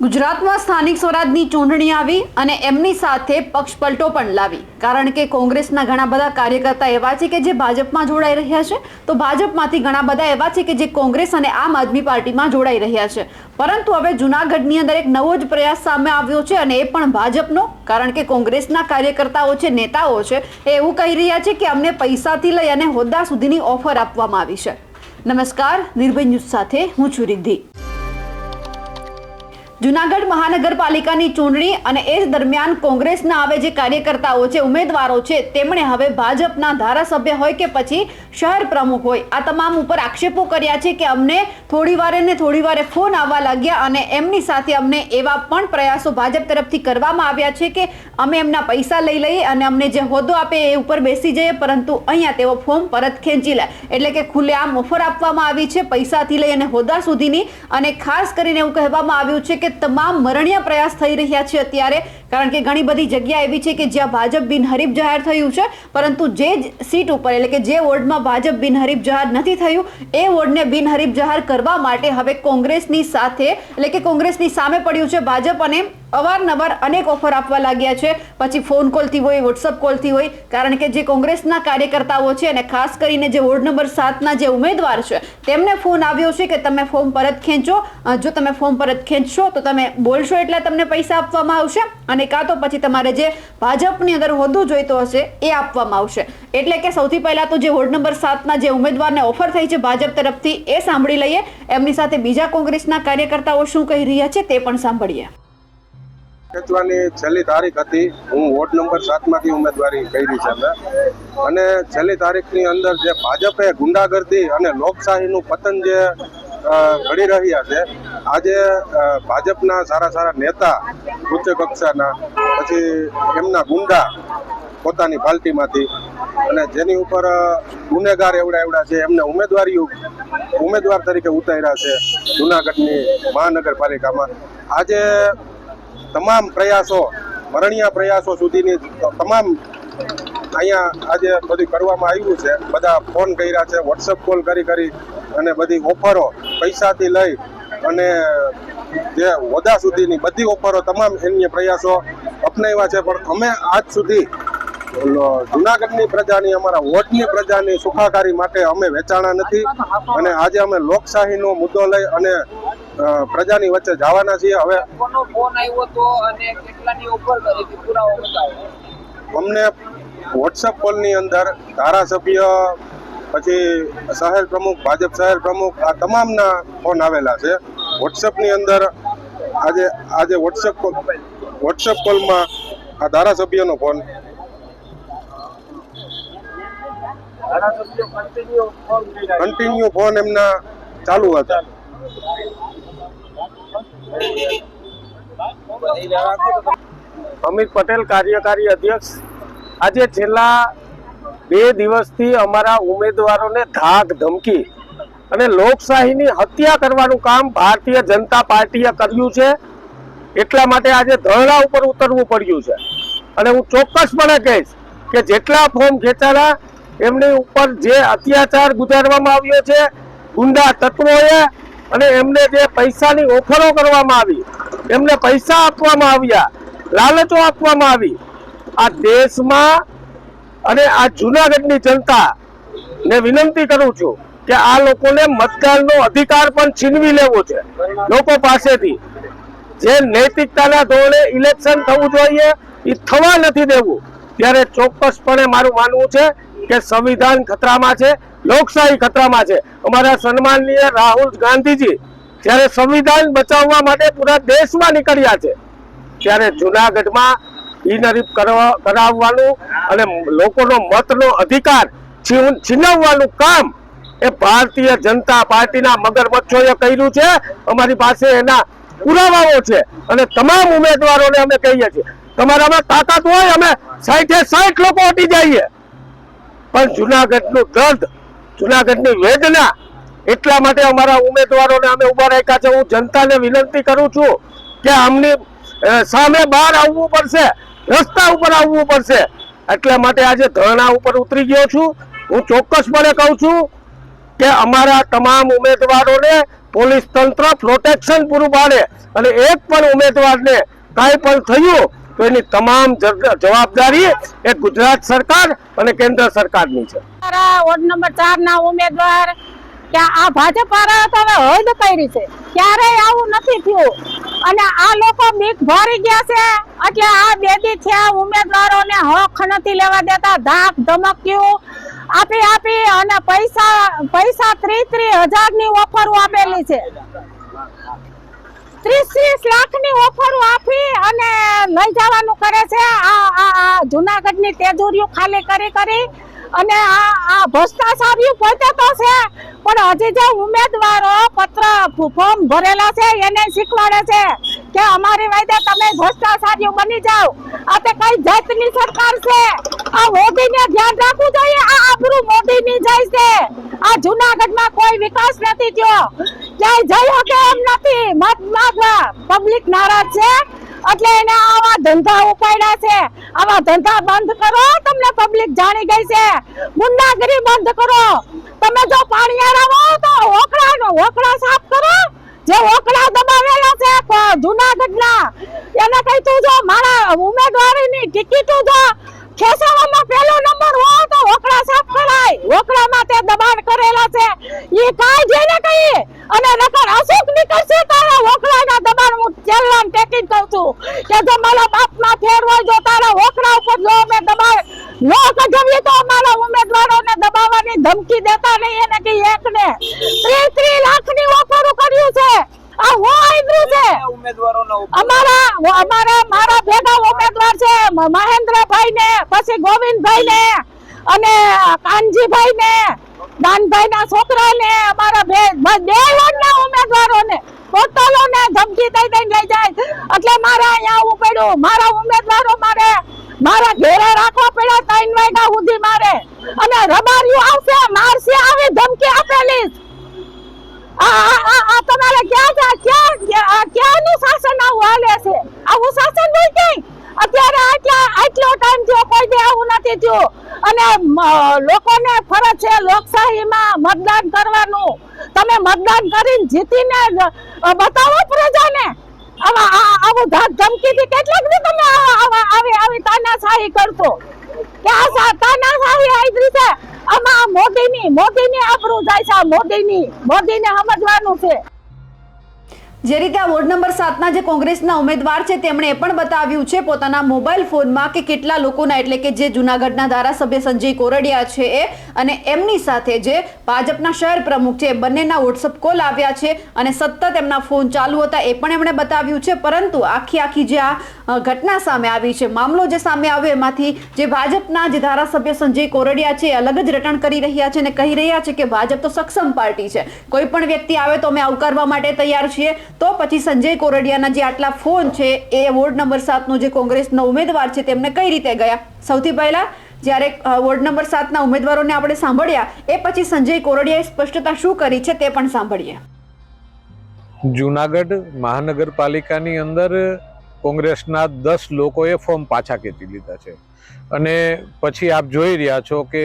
ગુજરાતમાં સ્થાનિક સ્વરાજની ચૂંટણી આવી અને એમની સાથે પક્ષ પલટો પણ લાવી, કારણ કે કોંગ્રેસના ઘણા બધા કાર્યકર્તા એવા છે કે જે ભાજપમાં જોડાઈ રહ્યા છે, તો ભાજપમાંથી ઘણા બધા એવા છે કે જે કોંગ્રેસ અને આમ આદમી પાર્ટીમાં જોડાઈ રહ્યા છે. પરંતુ હવે જૂનાગઢની અંદર એક નવો જ પ્રયાસ સામે આવ્યો છે અને એ પણ ભાજપનો, કારણ કે કોંગ્રેસના કાર્યકર્તાઓ છે, નેતાઓ છે, એ એવું કહી રહ્યા છે કે અમને પૈસાથી લઈ અને હોદ્દા સુધીની ઓફર આપવામાં આવી છે. નમસ્કાર, નિર્ભય ન્યૂઝ સાથે હું છું રિદ્ધિ. જૂનાગઢ મહાનગરપાલિકાની ચૂંટણી અને એ જ દરમિયાન કોંગ્રેસના હવે જે કાર્યકર્તાઓ છે, ઉમેદવારો છે, તેમણે હવે ભાજપના ધારાસભ્ય હોય કે પછી શહેર પ્રમુખ હોય, આ તમામ ઉપર આક્ષેપો કર્યા છે કે અમને થોડી વારે ફોન આવવા લાગ્યા અને એમની સાથે અમને એવા પણ પ્રયાસો ભાજપ તરફથી કરવામાં આવ્યા છે કે અમે એમના પૈસા લઈ લઈએ અને અમને જે હોદ્દો આપે એ ઉપર બેસી જઈએ, પરંતુ અહીંયા તેઓ ફોર્મ પરત ખેંચી લે. એટલે કે ખુલ્લેઆમ ઓફર આપવામાં આવી છે પૈસાથી લઈ અને હોદ્દા સુધીની. અને ખાસ કરીને એવું કહેવામાં આવ્યું છે કે તમામ મરણીય પ્રયાસ થઈ રહ્યા છે અત્યારે, કારણ કે ઘણી બધી જગ્યા એવી છે કે જ્યાં ભાજપ બિનહરીફ જાહેર થયું છે, પરંતુ જે સીટ ઉપર એટલે કે જે વોર્ડમાં ભાજપ બિનહરીફ જાહેર નથી થયું એ વોર્ડને બિનહરીફ જાહેર કરવા માટે હવે કોંગ્રેસની સાથે એટલે કે કોંગ્રેસની સામે પડ્યું છે ભાજપ અને અવારનવાર અનેક ઓફર આપવા લાગ્યા છે, પછી ફોન કોલથી હોય, વોટ્સઅપ કોલથી હોય, કારણ કે જે કોંગ્રેસના કાર્યકર્તાઓ છે અને ખાસ કરીને જે વોર્ડ નંબર 7ના જે ઉમેદવાર છે તેમને ફોન આવ્યો છે કે તમે ફોર્મ પરત ખેંચો, જો તમે ફોર્મ પરત ખેંચશો તો તમે બોલશો એટલે તમને પૈસા આપવામાં આવશે અને કાં તો પછી તમારે જે ભાજપની અંદર હોદ્દો જોઈતો હશે એ આપવામાં આવશે. એટલે કે સૌથી પહેલા તો જે વોર્ડ નંબર 7ના જે ઉમેદવારને ઓફર થઈ છે ભાજપ તરફથી એ સાંભળી લઈએ. એમની સાથે બીજા કોંગ્રેસના કાર્યકર્તાઓ શું કહી રહ્યા છે તે પણ સાંભળીએ. ખેંચવાની છેલ્લી તારીખ હતી. હું વોર્ડ નંબર 7માંથી ઉમેદવારી કરી છે અને છેલ્લી તારીખની અંદર જે ભાજપે ગુંડાગર્દી અને લોકશાહીનું પતન જે ઘડી રહ્યા છે, આજે ભાજપના સારા નેતા ઉચ્ચ કક્ષાના, પછી એમના ગુંડા પોતાની પાર્ટીમાંથી અને જેની ઉપર ગુનેગાર એવડા છે એમને ઉમેદવાર તરીકે ઉતાર્યા છે જૂનાગઢની મહાનગરપાલિકામાં. આજે તમામ પ્રયાસો, મરણીય પ્રયાસો સુધીની તમામ અહીંયા આજે બધું કરવામાં આવ્યું છે. બધા ફોન કર્યા છે, વોટ્સઅપ કોલ કરી અને બધી ઓફરો પૈસાથી લઈ અને જે હોદ્દા સુધીની બધી ઓફરો, તમામ એની પ્રયાસો અપનાવ્યા છે. પણ અમે આજ સુધી જૂનાગઢની પ્રજાની, અમારા વોર્ડની પ્રજાની સુખાકારી માટે અમે વેચાણા નથી અને આજે અમે લોકશાહીનો મુદ્દો લઈ અને પ્રજાની વચ્ચે જવાના છીએ. હવે અમને વોટ્સઅપ કોલની અંદર ધારાસભ્ય, પછી શહેર પ્રમુખ, ભાજપ શહેર પ્રમુખ, આ તમામના ફોન આવેલા છે. વોટ્સઅપની અંદર આજે વોટ્સઅપ કોલમાં આ ધારાસભ્યનો ફોન, કન્ટિન્યુ ફોન એમના ચાલુ હતા. અમિત પટેલ, કાર્યકારી અધ્યક્ષ. આજે છેલ્લા 2 દિવસથી અમારા ઉમેદવારોને ધાક ધમકી અને લોકશાહીની હત્યા કરવાનું કામ ભારતીય જનતા પાર્ટીએ કર્યું છે. એટલા માટે આજે ધરણા ઉપર ઉતરવું પડ્યું છે અને હું ચોક્કસપણે કહીશ કે જેટલા ફોર્મ ખેંચાણા એમની ઉપર જે અત્યાચાર ગુજારવામાં આવ્યો છે ગુંડા તત્વોએ, અને એમને જે પૈસાની ઓફરો કરવામાં આવી, એમને પૈસા આપવામાં આવ્યા, લાલચો આપવામાં આવી, આ દેશમાં અને આ જૂનાગઢની જનતાને વિનંતી કરું છું કે આ લોકોને મતદાનનો અધિકાર પણ છીનવી લેવો છે લોકો પાસેથી. જે નૈતિકતાના ધોરણે ઇલેક્શન થવું જોઈએ એ થવા નથી દેવું. ત્યારે ચોક્કસપણે મારું માનવું છે કે સંવિધાન ખતરામાં છે, લોકશાહી ખતરામાં છે. અમારા સન્માનનીય રાહુલ ગાંધીજી જ્યારે સંવિધાન બચાવવા માટે પૂરા દેશમાં નીકળ્યા છે, ત્યારે જૂનાગઢમાં બિનહરીફ કરાવવાનું અને લોકોનો મતનો અધિકાર છીનવવાનું કામ એ ભારતીય જનતા પાર્ટીના મગરમચ્છોએ કર્યું છે. અમારી પાસે એના પુરાવાઓ છે અને તમામ ઉમેદવારોને અમે કહીએ છીએ તમારામાં તાકાત હોય અમે 60 લોકો હટી જઈએ, પણ જૂનાગઢનું દર્દ, જૂનાગઢની વેદના, એટલા માટે અમારા ઉમેદવારોને અમે ઉભા રાખ્યા છે. હું જનતાને વિનંતી કરું છું કે આમની સામે બહાર આવવું પડશે, રસ્તા ઉપર આવવું પડશે. એટલા માટે આજે ધરણા ઉપર ઉતરી ગયો છું. હું ચોક્કસપણે કહું છું કે અમારા તમામ ઉમેદવારોને પોલીસ તંત્ર પ્રોટેક્શન પૂરું પાડે અને એક પણ ઉમેદવારને કાંઈ પણ થયું તો એની તમામ જવાબદારી એ ગુજરાત સરકાર અને કેન્દ્ર સરકારની છે. વોર્ડ નંબર 4 ના ઉમેદવાર કે આ ભાજપ વાળા તો હવે હદ કરી છે, ક્યારેય આવું નથી થયું અને આ લોકો બીક ભરી ગયા છે એટલે આ બેદી થયા ઉમેદવારોને હક નથી લેવા દેતા, ધાક ધમકીઓ આપી અને પૈસા 30,000 ની ઓફરો આપેલી છે, 30 લાખની ઓફરો આપી અને લઈ જવાનું કરે છે. આ જુનાગઢની તેજુરીઓ ખાલી કરી અને આ ભ્રષ્ટાચારીઓ પોતે તો છે પણ હજી જે ઉમેદવારો ફોર્મ ભરેલા છે એને શીખવાડે છે કે અમારી વાયદે તમે ભ્રષ્ટાચારીઓ બની જાઓ. આ તે કઈ જાતની સરકાર છે? આ મોદીને ધ્યાન રાખવું જોઈએ. આ આબરૂ મોદીની જાય છે. આ જુનાગઢમાં કોઈ વિકાસ નથી થયો, ક્યાંય જયો કે એમ નથી. મત માંગવા પબ્લિક નારાજ છે એટલે એને આવા ધંધા ઉપાડ્યા છે. આવા ધંધા બંધ કરો, તમને પબ્લિક જાણી ગઈ છે. ગુંડાગીરી બંધ કરો. તમે જો પાણીયારા હો તો ઓકળા સાફ કરો. જે ઓકળા દબાવેલા છે જુનાગઢના એને કઈ તું જો મારા ઉમેદવારીની ટિકિટો જો ખેસાવામાં પહેલો નંબર હો તો ઓકળા સાફ કરાય. ઓકળામાં તે દબાણ કરેલા છે એ કાઈ જેને કહી અને નકર અસુખ નીકળશે તારા ઓકળાના દબાણ. હું ચેલાને ટેકીને કહું છું કે જો મારા બાપમાં ફેર હોય, જો તારા ઓકળા ઉપર જો અમે દબાણ ન કઢાવીએ તો અમારા ઉમેદવારોને દબાવવાની ધમકી દેતા નહીં. એને કે એકને 30 લાખની ઓફરો કર્યું છે. આ હું આંધળું છે. મારા ભેગા ઉમેદવાર છે મહેન્દ્રભાઈ ને, પછી ગોવિંદભાઈ ને અને કાનજીભાઈ ને, દાનભાઈ ના છોકરા ને, અમારા બે વોર્ડના ઉમેદવારો ને પોતાનો ને ધમકી દઈને લઈ જાય. એટલે મારે અહીંયા આવવું પડ્યું. મારા ઉમેદવારો મારા ઘેરે રાખવા પડ્યા 3 વાગ્યા સુધી મારે. અને રબારીઓ આવશે મારશે આવી ધમકી આપેલી. આ તમારે ક્યાંનું શાસન આવું હાલે છે? આવું શાસન હોય ક્યાંય? અત્યારે આટલો ટાઈમ થયો કોઈ દે આવું નથી થયું. અને લોકોને ફરજ છે લોકશાહીમાં મતદાન કરવાનું. તમે મતદાન કરીને જીતીને બતાવો પ્રજાને. આવું ધમકીથી કેટલાક દી તમે આવી તાનાશાહી કરશો કે આ તાનાશાહી આદરી છે. આમાં મોદીની આબરૂ જાય છે. મોદીને સમજવાનું છે. જે રીતે આ વોર્ડ નંબર 7ના જે કોંગ્રેસના ઉમેદવાર છે તેમણે એ પણ બતાવ્યું છે પોતાના મોબાઈલ ફોનમાં કે કેટલા લોકોના, એટલે કે જે જૂનાગઢના ધારાસભ્ય સંજય કોરડિયા છે એ અને એમની સાથે જે ભાજપના શહેર પ્રમુખ છે એ બંનેના વોટ્સઅપ કોલ આવ્યા છે અને સતત એમના ફોન ચાલુ હતા એ પણ એમણે બતાવ્યું છે. પરંતુ આખી જે આ ઘટના સામે આવી છે, મામલો જે સામે આવ્યો એમાંથી જે ભાજપના જે ધારાસભ્ય સંજય કોરડિયા છે એ અલગ જ રટણ કરી રહ્યા છે અને કહી રહ્યા છે કે ભાજપ તો સક્ષમ પાર્ટી છે, કોઈ પણ વ્યક્તિ આવે તો અમે આવકારવા માટે તૈયાર છીએ. તો પછી સંજય કોરડિયાના જે આટલા ફોન છે એ વોર્ડ નંબર 7નો જે કોંગ્રેસનો ઉમેદવાર છે તેમને કઈ રીતે ગયા? સૌથી પહેલા જ્યારે વોર્ડ નંબર 7ના ઉમેદવારોને આપણે સાંભળ્યા એ પછી સંજય કોરડિયાએ સ્પષ્ટતા શું કરી છે તે પણ સાંભળીએ. જૂનાગઢ મહાનગરપાલિકાની અંદર કોંગ્રેસના 10 લોકોએ ફોર્મ પાછા ખેંચી લીધા છે અને પછી આપ જોઈ રહ્યા છો કે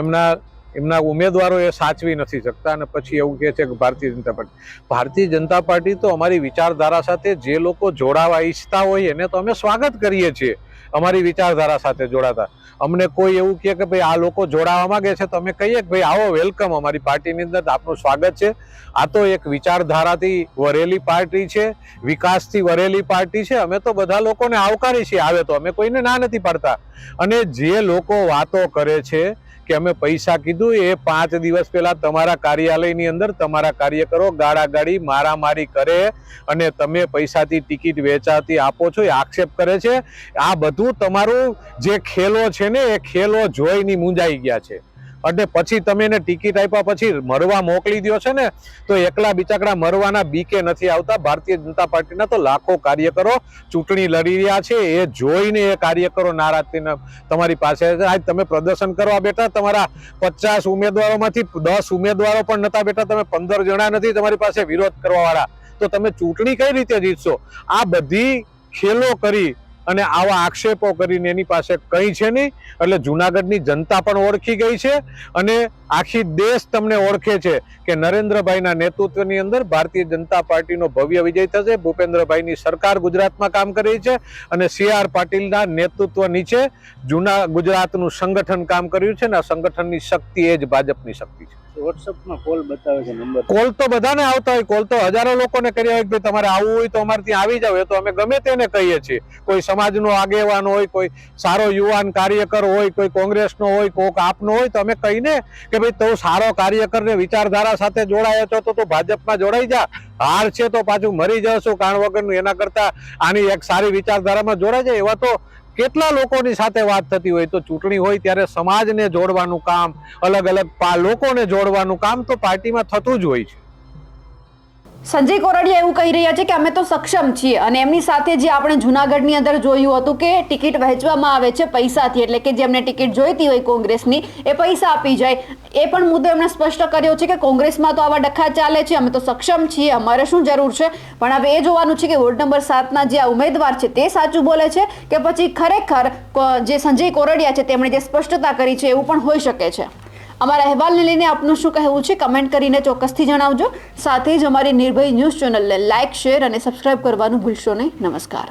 એમના ઉમેદવારો એ સાચવી નથી શકતા અને પછી એવું કહે છે કે ભારતીય જનતા પાર્ટી તો અમારી વિચારધારા સાથે જે લોકો જોડાવા ઈચ્છતા હોય એને તો અમે સ્વાગત કરીએ છીએ. અમારી વિચારધારા સાથે જોડાતા અમને કોઈ એવું કહે કે ભાઈ આ લોકો જોડાવા માંગે છે તો અમે કહીએ કે ભાઈ આવો, વેલકમ, અમારી પાર્ટીની અંદર આપનું સ્વાગત છે. આ તો એક વિચારધારાથી વરેલી પાર્ટી છે, વિકાસથી વરેલી પાર્ટી છે. અમે તો બધા લોકોને આવકારી છીએ, આવે તો અમે કોઈને ના નથી પાડતા. અને જે લોકો વાતો કરે છે કે અમે પૈસા કીધું, એ 5 દિવસ પહેલા તમારા કાર્યાલયની અંદર તમારા કાર્યકરો ગાળાગાળી મારામારી કરે અને તમે પૈસાથી ટિકિટ વેચાતી આપો છો એ આક્ષેપ કરે છે. આ બધું તમારું જે ખેલો છે ને એ ખેલો જોઈને મૂંઝાઈ ગયા છે. અને પછી તમે એને ટિકિટ આપ્યા પછી મરવા મોકલી દો છે ને તો એકલા બિચાકડા મરવાના બીકે નથી આવતા. ભારતીય જનતા પાર્ટીના તો લાખો કાર્યકરો ચૂંટણી લડી રહ્યા છે. એ જોઈને એ કાર્યકરો નારાજ થઈને તમારી પાસે આજ તમે પ્રદર્શન કરવા બેઠા. તમારા 50 ઉમેદવારોમાંથી 10 ઉમેદવારો પણ નતા બેઠા, તમે 15 જણા નથી તમારી પાસે વિરોધ કરવા વાળા, તો તમે ચૂંટણી કઈ રીતે જીતશો? આ બધી ખેલો કરી અને આવા આક્ષેપો કરીને એની પાસે કંઈ છે નહીં. એટલે જુનાગઢની જનતા પણ ઓળખી ગઈ છે અને આખી દેશ તમને ઓળખે છે કે નરેન્દ્રભાઈના નેતૃત્વની અંદર ભારતીય જનતા પાર્ટીનો ભવ્ય વિજય થશે. ભૂપેન્દ્રભાઈની સરકાર ગુજરાતમાં કામ કરી છે અને CR પાટીલના નેતૃત્વ નીચે ગુજરાતનું સંગઠન કામ કર્યું છે ને આ સંગઠનની શક્તિ એ જ ભાજપની શક્તિ છે. વોટ્સઅપમાં કોલ બતાવે છે નંબર. કોલ તો બધાને આવતા હોય, કોલ તો હજારો લોકોને કર્યા હોય કે ભાઈ તમારે આવવું હોય તો અમારે ત્યાં આવી જાવ. એ તો અમે ગમે તેને કહીએ છીએ. કોઈ સમાજનો આગેવાન હોય, કોઈ સારો યુવાન કાર્યકર હોય, કોઈ કોંગ્રેસનો હોય, કોક આપનો હોય તો અમે કહીને કે ભાઈ તું સારો કાર્યકર ને વિચારધારા સાથે જોડાયો છો તો તું ભાજપમાં જોડાઈ જા. હાર છે તો પાછું મરી જશું કારણ વગરનું, એના કરતા આની એક સારી વિચારધારામાં જોડાઈ જાય. એવા તો કેટલા લોકોની સાથે વાત થતી હોય. તો ચૂંટણી હોય ત્યારે સમાજને જોડવાનું કામ, અલગ અલગ લોકોને જોડવાનું કામ તો પાર્ટીમાં થતું જ હોય છે. સંજય કોરડિયા એવું કહી રહ્યા છે કે અમે તો સક્ષમ છીએ અને એમની સાથે જે આપણે જુનાગઢની અંદર જોયું હતું કે ટિકિટ વહેંચવામાં આવે છે પૈસાથી, એટલે કે જેમને ટિકિટ જોઈતી હોય કોંગ્રેસની એ પૈસા આપી જાય. એ પણ મુદ્દો એમણે સ્પષ્ટ કર્યો છે કે કોંગ્રેસમાં તો આવા ડખા ચાલે છે, અમે તો સક્ષમ છીએ, અમારે શું જરૂર છે. પણ હવે એ જોવાનું છે કે વોર્ડ નંબર 7ના જે ઉમેદવાર છે તે સાચું બોલે છે કે પછી ખરેખર જે સંજય કોરડિયા છે તેમણે જે સ્પષ્ટતા કરી છે એવું પણ હોઈ શકે છે. અમારા અહેવાલને લઈને આપનું શું કહેવું છે કમેન્ટ કરીને ચોક્કસથી જણાવજો. સાથે જ અમારી નિર્ભય ન્યૂઝ ચેનલને લાઇક, શેર અને સબસ્ક્રાઇબ કરવાનું ભૂલશો નહીં. નમસ્કાર.